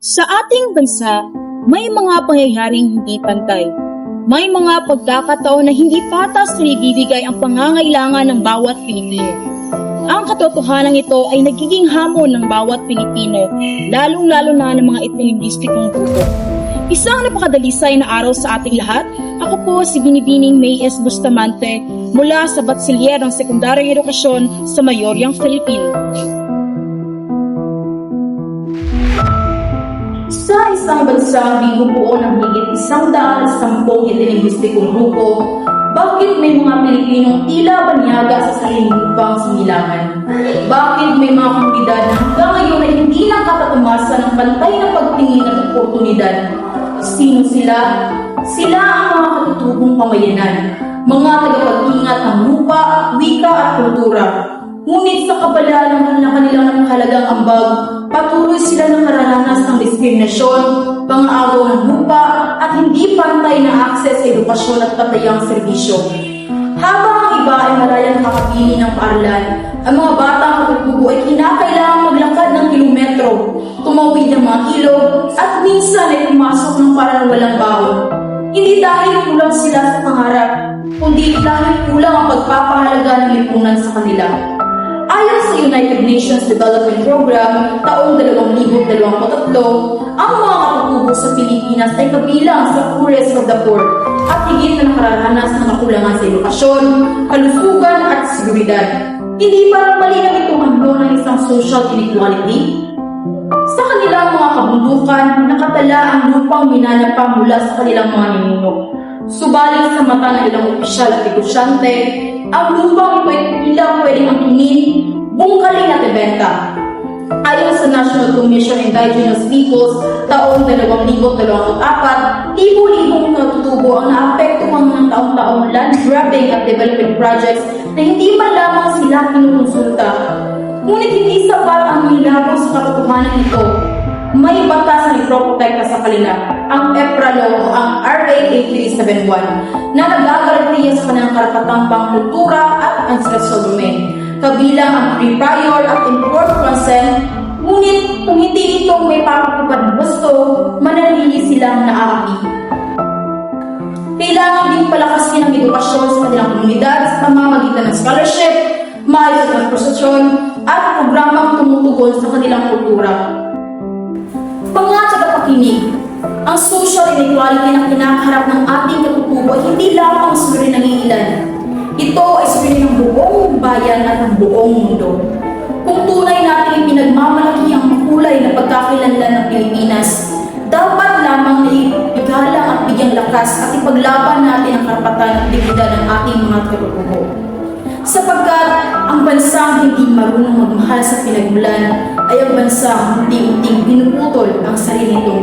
Sa ating bansa, may mga pangyayaring hindi pantay. May mga pagkakataon na hindi patas na ibibigay ang pangangailangan ng bawat Pilipino. Ang katotohanan ito ay nagiging hamon ng bawat Pilipino, lalong-lalo na ng mga etnolingwistikong grupo. Isang napakadalisay na araw sa ating lahat. Ako po si Binibining May S. Bustamante mula sa Batsilyer ng Sekundaryong Edukasyon sa Mayoryang Philippines. Sa isang bansang binubuo ng higit 110 etnolingwistikong grupo, bakit may mga Pilipinong tila banyaga sa sariling lupang sinilangan? Bakit may mga komunidad na hanggang ngayon ay hindi nakatatumasa ng pantay na pagtingin at oportunidad? Sino sila? Sila ang mga katutubong pamayanan, mga tagapag-ingat ng lupa, wika at kultura. Ngunit sa kabala ng kanilang halagang ambag, patuloy sila ng nararanas ng diskriminasyon, pang-agaw ng lupa, at hindi pantay na akses sa edukasyon at patayang serbisyo. Habang ang iba ay malayang nakakabili ng paaralan, ang mga batang katutubo ay kinakailangang maglakad ng kilometro, tumawid ng mga ilog, at minsan ay pumasok ng parang walang baon. Hindi dahil kulang sila sa pangarap, kundi dahil kulang ang pagpapahalaga ng lipunan sa kanila. Ayon sa United Nations Development Program taong 2023, ang mga katutubo sa Pilipinas ay kabilang sa poorest of the poor at higit na nakararanas ng kakulangan sa edukasyon, kalusugan at seguridad. Hindi parang malinaw itong handlo ng isang social inequality? Sa kanilang mga kabundukan, nakatala ang lupang minanapa mula sa kanilang mga ninuno. Subalit sa mata ng ilang opisyal at negosyante, ang lupang ito ay tila pwedeng angkinin, bungkalin at ibenta. Ayon sa National Commission on Indigenous Peoples taong 2024, libo-libong natutubo ang naapektuhan ng taong-taong land grabbing at development projects na hindi man lamang sila kinukonsulta. Ngunit hindi sapat ang nilabo sa katotohanan ito. May batas na iproprotekta sa kanila, ang EPRA Law o ang RA 8371, na nagagarantiya sa kanilang karapatang pangkultura at ancestral domain, kabilang ang free prior at informed consent. Ngunit kung hindi ito may papatupad gusto, mananili silang naaapi. Kailangan din palakasin ang edukasyon sa kanilang komunidad sa pamamagitan ng scholarship, maayos na transportasyon, at programang tumutugon sa kanilang kultura. Mga tagapakinig, ang social inequality na kinakaharap ng ating katutubo ay hindi lamang suliranin ng ilan. Ito ay suliranin ng buong bayan at ng buong mundo. Kung tunay natin pinagmamalaki ang makulay na pagkakakilanlan ng Pilipinas, dapat lamang na igalang at bigyang lakas at ipaglaban natin ang karapatan at dignidad ng ating mga katutubo. Sapagkat ang bansang hindi marunong magmahal sa pinagmulan ay ang bansang unti-unting pinuputol ang sarili nitong